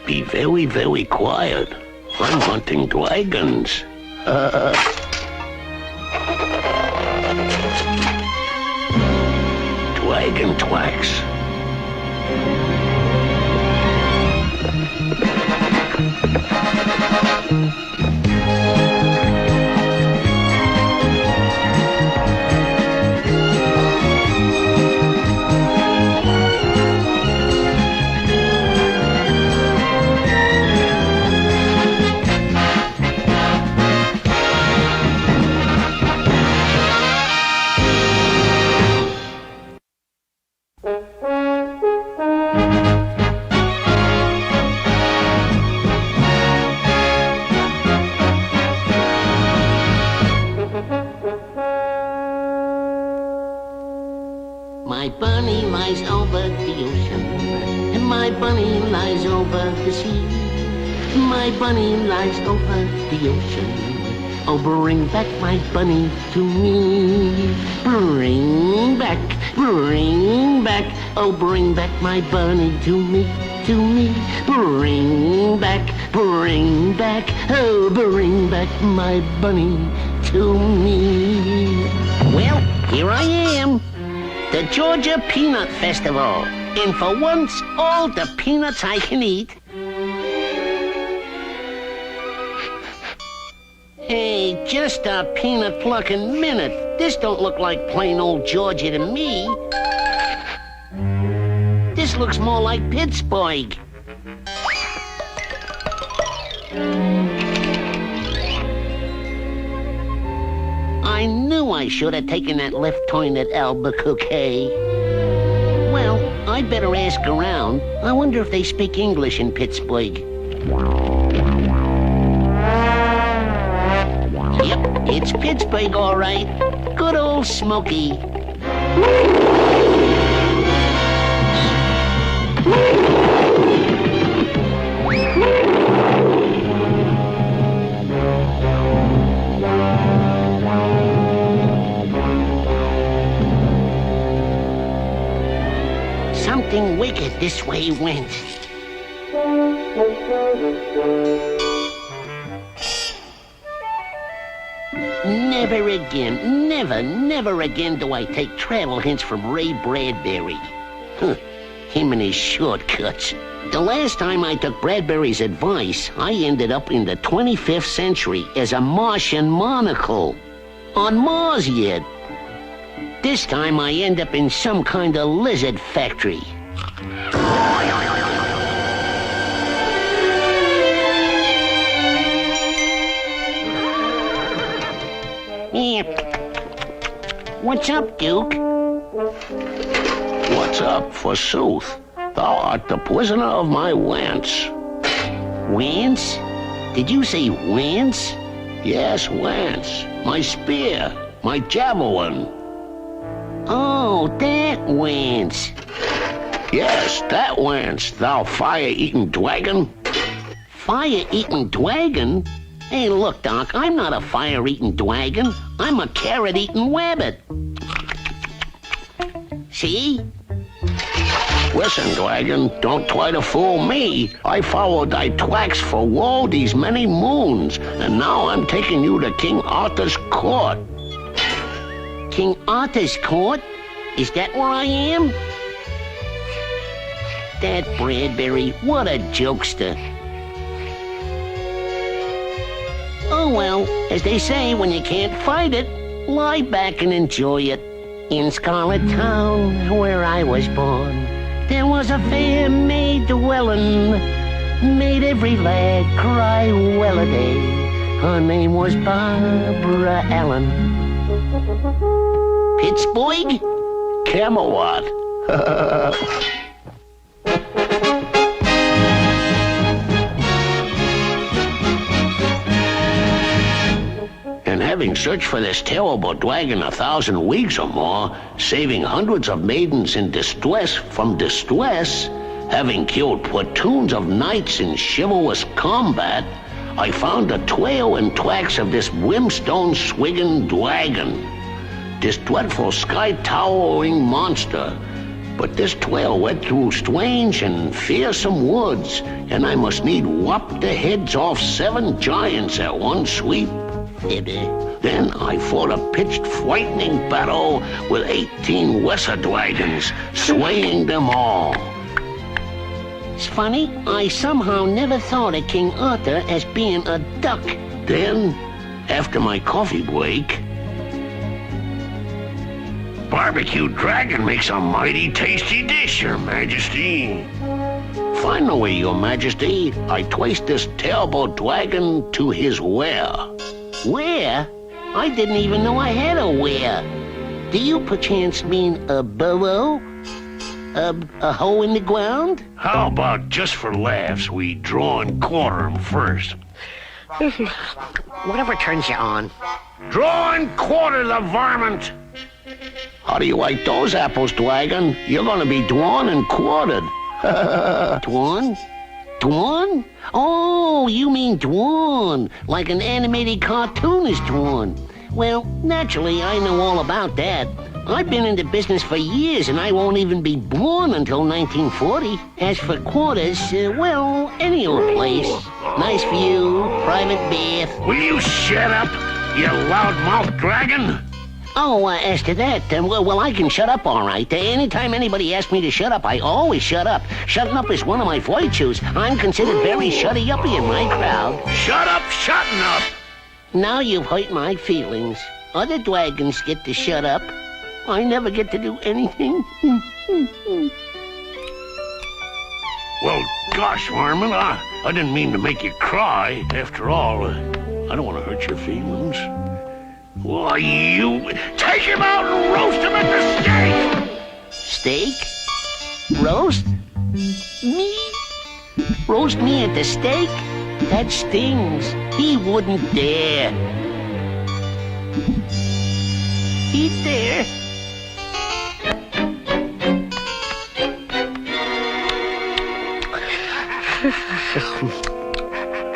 Be very, very quiet. I'm hunting dragons. Dragon tracks. My bunny lies over the ocean, and my bunny lies over the sea. My bunny lies over the ocean. Oh, bring back my bunny to me. Bring back, oh, bring back my bunny to me, to me. Bring back, oh, bring back my bunny to me. Well, here I am. The Georgia Peanut Festival, and for once, all the peanuts I can eat. Hey, just a peanut plucking minute. This don't look like plain old Georgia to me. This looks more like Pittsburgh. I knew I should have taken that left turn at Albuquerque. Well, I'd better ask around. I wonder if they speak English in Pittsburgh. Yep, it's Pittsburgh, all right. Good old Smokey. Something wicked this way went. Never again, never again do I take travel hints from Ray Bradbury. Huh, him and his shortcuts. The last time I took Bradbury's advice, I ended up in the 25th century as a Martian monocle. On Mars yet. This time I end up in some kind of lizard factory. What's up, Duke? What's up, forsooth? Thou art the prisoner of my lance. Lance? Did you say lance? Yes, lance. My spear. My javelin. Oh, that lance. Yes, that lance, thou fire-eating dragon. Fire-eating dragon? Hey, look, Doc, I'm not a fire-eating dragon. I'm a carrot-eating rabbit. See? Listen, dragon, don't try to fool me. I followed thy tracks for woe these many moons, and now I'm taking you to King Arthur's court. King Arthur's court? Is that where I am? That Bradbury, what a jokester. Oh well, as they say, when you can't fight it, lie back and enjoy it. In Scarlet Town, where I was born, there was a fair maid dwelling, made every lad cry well-a-day. Her name was Barbara Allen. Pittsburgh? Camelot. And having searched for this terrible dragon 1,000 leagues or more, saving hundreds of maidens in distress from distress, having killed platoons of knights in chivalrous combat, I found the trail and tracks of this brimstone-swigging dragon. This dreadful sky-towering monster, But this trail went through strange and fearsome woods, and I must need whop the heads off 7 giants at one sweep. Then I fought a pitched, frightening battle with 18 lesser dragons, slaying them all. It's funny, I somehow never thought of King Arthur as being a duck. Then, after my coffee break, barbecued dragon makes a mighty tasty dish, Your Majesty. Finally, Your Majesty, I traced this terrible dragon to his lair. Where? I didn't even know I had a where. Do you perchance mean a burrow? A hole in the ground? How about just for laughs, we draw and quarter him first? Whatever turns you on. Draw and quarter the varmint! How do you like those apples, dragon? You're gonna be drawn and quartered. Drawn? Drawn? Oh, you mean drawn, like an animated cartoon is drawn. Well, naturally, I know all about that. I've been in the business for years, and I won't even be born until 1940. As for quarters, well, any old place. Nice view, private bath. Will you shut up, you loudmouth dragon? Oh, as to that, well, I can shut up all right. Anytime anybody asks me to shut up, I always shut up. Shutting up is one of my virtues. I'm considered very shutty-uppy in my crowd. Shut up, shutting up! Now you've hurt my feelings. Other dragons get to shut up. I never get to do anything. Well, gosh, Varmint, I didn't mean to make you cry. After all, I don't want to hurt your feelings. Why, you... Take him out and roast him at the stake! Steak? Roast? Me? Roast me at the stake? That stings. He wouldn't dare. He'd dare.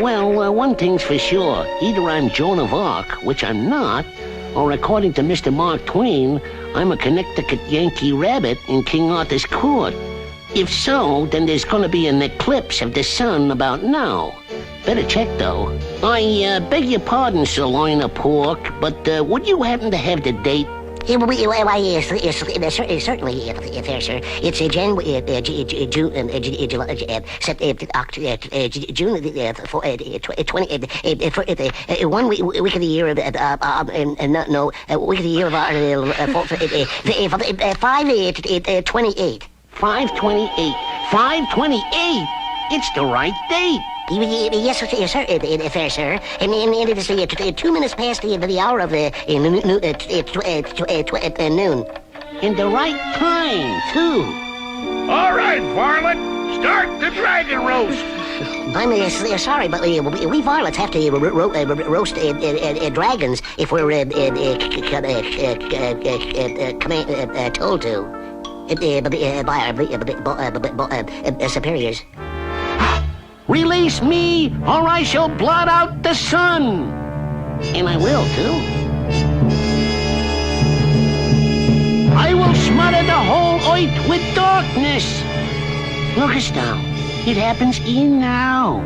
Well, one thing's for sure. Either I'm Joan of Arc, which I'm not, or according to Mr. Mark Twain, I'm a Connecticut Yankee rabbit in King Arthur's court. If so, then there's gonna be an eclipse of the sun about now. Better check, though. I beg your pardon, Sirloin of Pork, but would you happen to have the date? Certainly, there, sir. It's June 1 week of the year week of the year of 5/28. 5/28. 5/28. It's the right date. Yes, sir, fair sir. And it is 2 minutes past the hour of noon. In the right time, too. All right, varlet, start the dragon roast. I'm sorry, but we varlets have to roast dragons if we're told to by our superiors. Release me, or I shall blot out the sun. And I will, too. I will smother the whole earth with darkness. Lookest thou, it happens e'en now.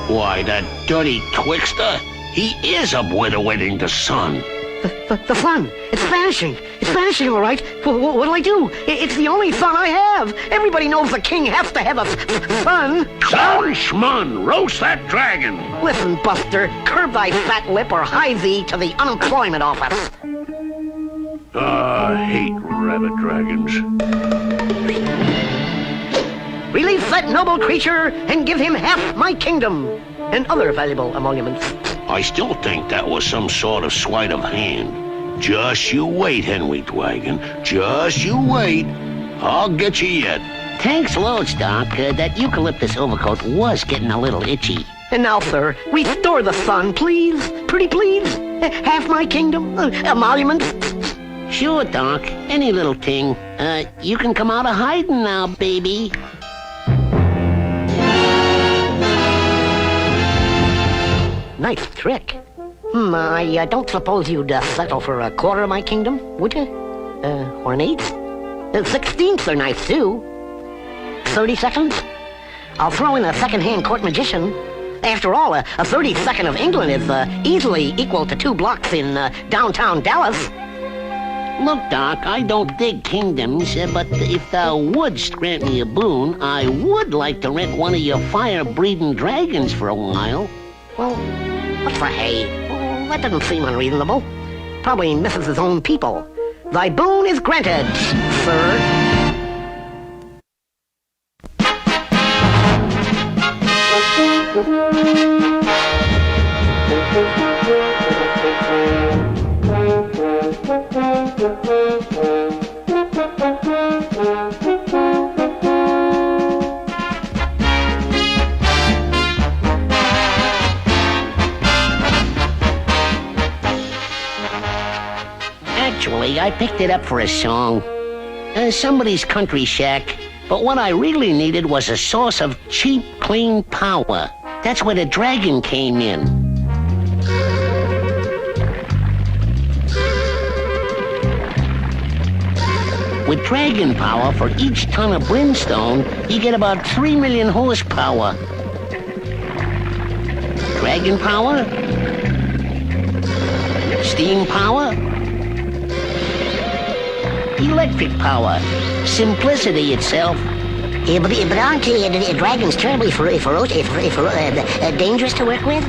Why, that dirty twixter, he is obliterating the sun. The fun. It's vanishing. It's vanishing, all right. What'll I do? It's the only fun I have. Everybody knows the king has to have a fun. Son Schmun, roast that dragon. Listen, Buster, curb thy fat lip or hie thee to the unemployment office. I hate rabbit dragons. Release that noble creature and give him half my kingdom and other valuable emoluments. I still think that was some sort of sleight of hand. Just you wait, Henry Dragon. Just you wait. I'll get you yet. Thanks loads, Doc. That eucalyptus overcoat was getting a little itchy. And now, sir, restore the sun, please. Pretty please. Half my kingdom, emoluments. Sure, Doc. Any little thing. You can come out of hiding now, baby. Nice trick. I don't suppose you'd settle for a quarter of my kingdom, would you? Or an eighth? 16ths are nice, too. 30 seconds? I'll throw in a second-hand court magician. After all, a 32nd of England is easily equal to 2 blocks in downtown Dallas. Look, Doc, I don't dig kingdoms, but if thou wouldst grant me a boon, I would like to rent one of your fire-breathing dragons for a while. Well, what's for hay? Well, that doesn't seem unreasonable. Probably misses his own people. Thy boon is granted, sir. Actually, I picked it up for a song. Somebody's country shack. But what I really needed was a source of cheap, clean power. That's where the dragon came in. With dragon power, for each ton of brimstone, you get about 3 million horsepower. Dragon power? Steam power? Electric power. Simplicity itself. Yeah, but aren't the dragons terribly dangerous to work with?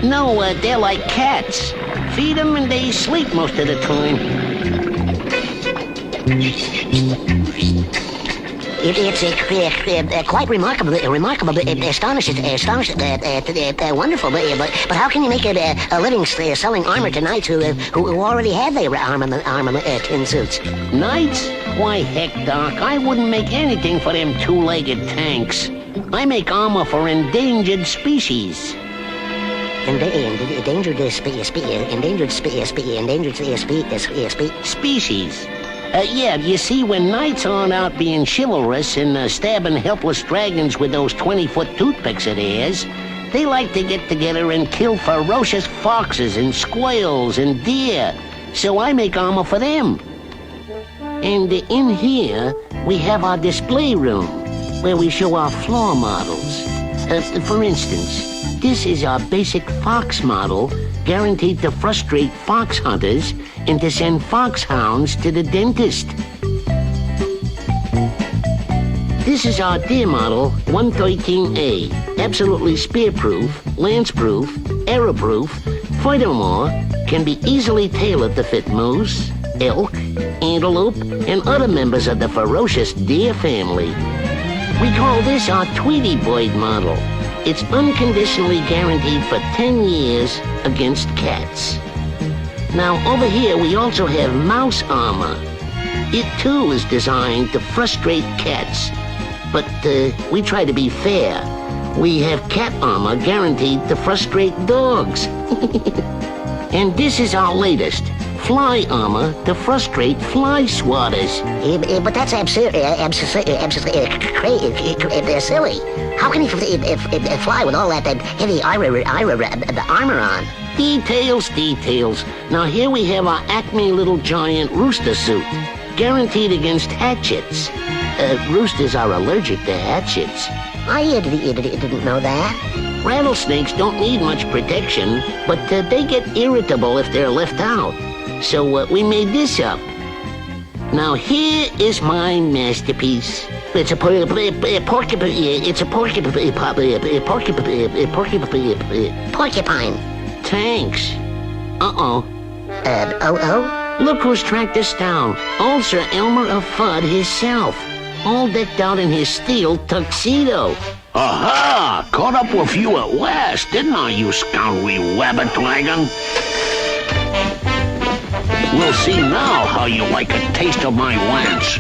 No, they're like cats. Feed them and they sleep most of the time. It's quite remarkable, astonishing, wonderful. But how can you make a living selling armor to knights who already have their tin suits? Knights? Why, heck, Doc, I wouldn't make anything for them two-legged tanks. I make armor for endangered species. Species. Yeah, you see, when knights aren't out being chivalrous and stabbing helpless dragons with those 20-foot toothpicks of theirs, they like to get together and kill ferocious foxes and squirrels and deer. So I make armor for them. And in here, we have our display room, where we show our floor models. For instance, this is our basic fox model, guaranteed to frustrate fox hunters and to send foxhounds to the dentist. This is our deer model, 113A, absolutely spear-proof, lance-proof, arrow-proof, furthermore, can be easily tailored to fit moose, elk, antelope, and other members of the ferocious deer family. We call this our Tweety Bird model. It's unconditionally guaranteed for 10 years against cats. Now, over here, we also have mouse armor. It, too, is designed to frustrate cats. But we try to be fair. We have cat armor guaranteed to frustrate dogs. And this is our latest. Fly armor to frustrate fly swatters. But that's absurd, silly. How can he fly with all that heavy armor on? Details. Now here we have our Acme Little Giant rooster suit, guaranteed against hatchets. Roosters are allergic to hatchets. I didn't know that. Rattlesnakes don't need much protection, but they get irritable if they're left out. So we made this up. Now here is my masterpiece. It's a porcupine. Thanks. Look who's tracked us down. Old Sir Elmer of Fudd himself. All decked out in his steel tuxedo. Aha! Caught up with you at last, didn't I, you scoundrelly wabbit dragon? We'll see now how you like a taste of my lance.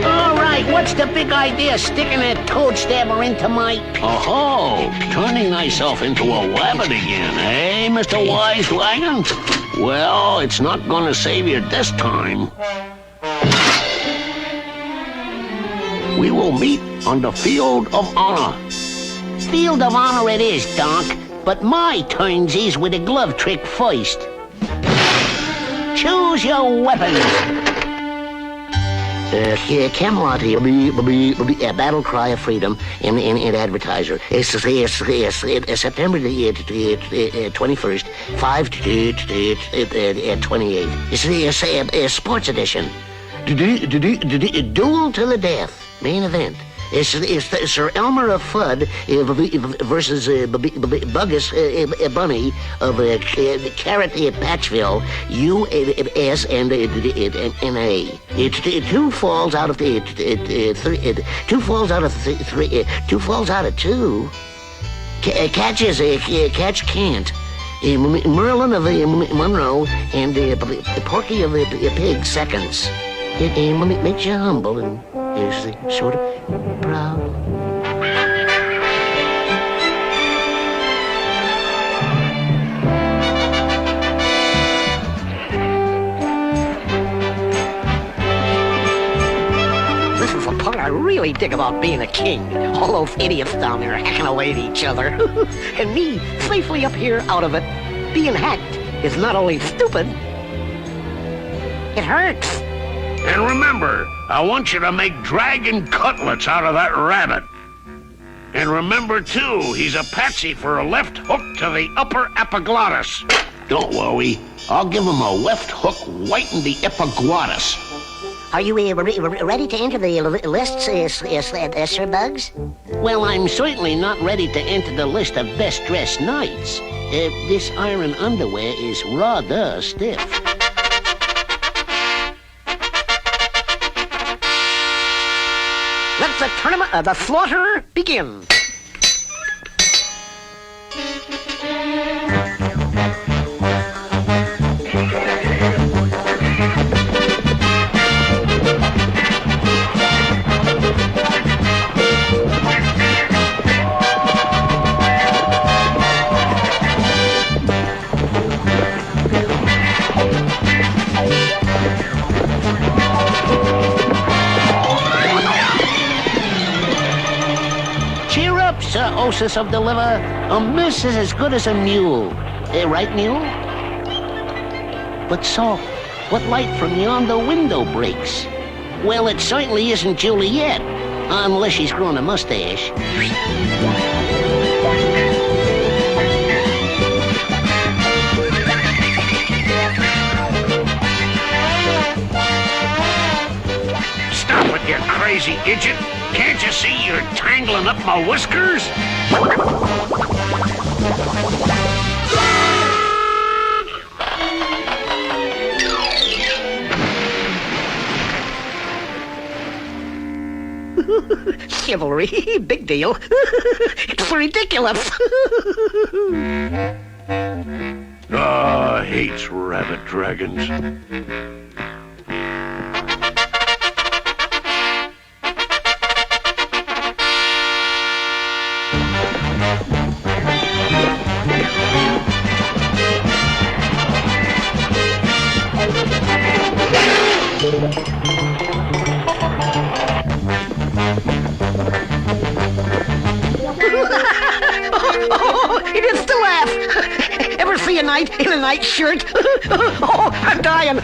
All right, what's the big idea sticking that toad stabber into my... Oh, turning thyself into a rabbit again, eh, Mr. Wise Dragon? Well, it's not gonna save you this time. We will meet on the Field of Honor. Field of Honor it is, Donk. But my turnsies with a glove trick first. Choose your weapons. Camelot here, a battle cry of freedom in advertiser. It's September the 21st, 5 to 28. It's a sports edition. Duel to the death, main event. It's Sir Elmer of Fudd versus Buggus Bunny of Carrot Patchville, U.S. and N.A. Two falls out of three. Two falls out of three. Two falls out of two. Catch can't. Merlin of Monroe and Porky of Pig seconds. It makes you humble and is sort of proud. This is the part I really dig about being a king. All those idiots down there hacking away at each other. And me, safely up here out of it. Being hacked is not only stupid, it hurts. And remember, I want you to make dragon cutlets out of that rabbit. And remember, too, he's a patsy for a left hook to the upper epiglottis. Don't worry, I'll give him a left hook right in the epiglottis. Are you ready to enter the list, Sir Bugs? Well, I'm certainly not ready to enter the list of best-dressed knights. This iron underwear is rather stiff. Let the tournament of the slaughterer begin. Sir Osis of the Liver, a miss is as good as a mule. Right, mule? But so, what light from yonder window breaks? Well, it certainly isn't Juliet, unless she's grown a mustache. Stop it, you crazy idiot! Can't you see you're tangling up my whiskers? Chivalry, big deal. It's ridiculous. Hates rabbit dragons. It is to laugh. Ever see a knight in a nightshirt? Oh, I'm dying.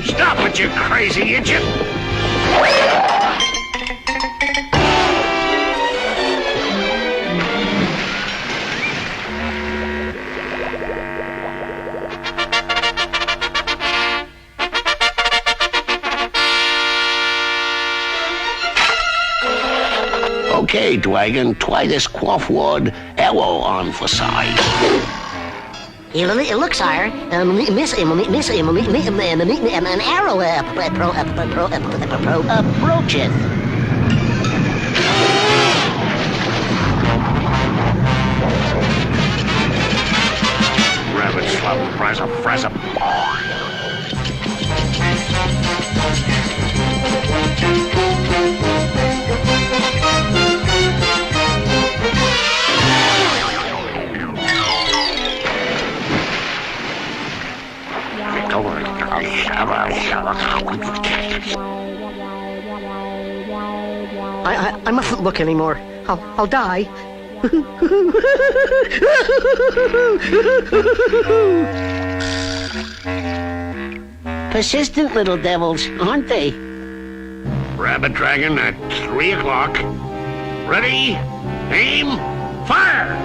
Stop it, you crazy idiot! Okay, Dragon, try this quaff-word arrow on for size. Look, sire, an arrow Approach it. I mustn't look anymore. I'll die. Persistent little devils, aren't they? Rabbit Dragon at 3 o'clock. Ready, aim, fire!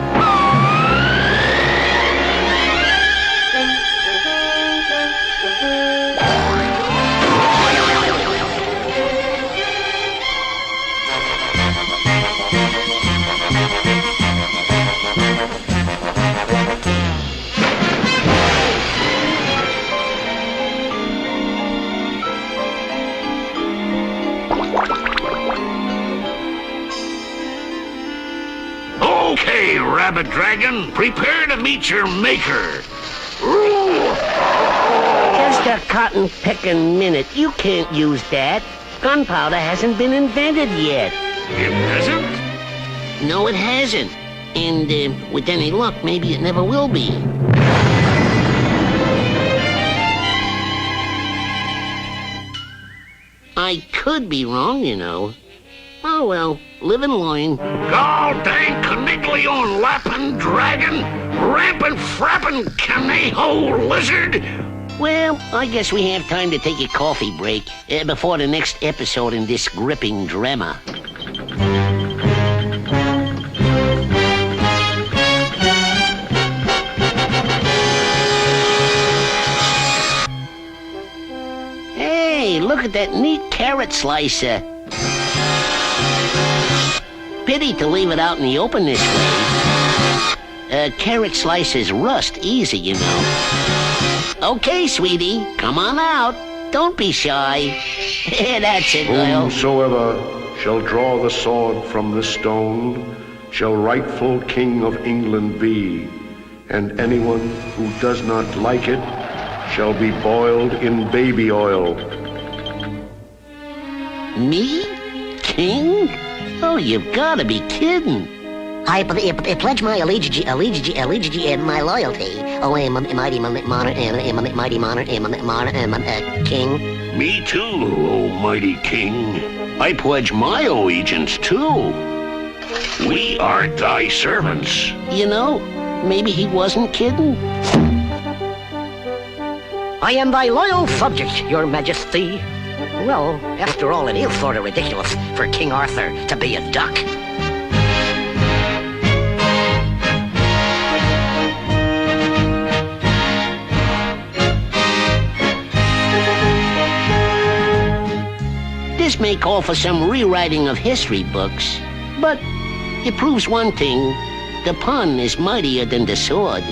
Okay, Rabbit Dragon, prepare to meet your maker. Just a cotton-picking minute. You can't use that. Gunpowder hasn't been invented yet. It hasn't? No, it hasn't. And with any luck, maybe it never will be. I could be wrong, you know. Oh, well, live and learn. God dang Caniglion lappin' dragon, rampant frappin' Canejo lizard. Well, I guess we have time to take a coffee break before the next episode in this gripping drama. Hey, look at that neat carrot slicer. Pity to leave it out in the open this way. Carrot slices rust easy, you know. Okay, sweetie, come on out. Don't be shy. That's it, girl. Whomsoever shall draw the sword from the stone shall rightful king of England be, and anyone who does not like it shall be boiled in baby oil. Me? King? Oh, you've got to be kidding. I pledge my allegiance, my loyalty. Oh, mighty monarch, king. Me too, oh mighty king. I pledge my allegiance too. We are thy servants. You know, maybe he wasn't kidding. I am thy loyal subject, your majesty. Well, after all, it is sort of ridiculous for King Arthur to be a duck. This may call for some rewriting of history books, but it proves one thing. The pun is mightier than the sword.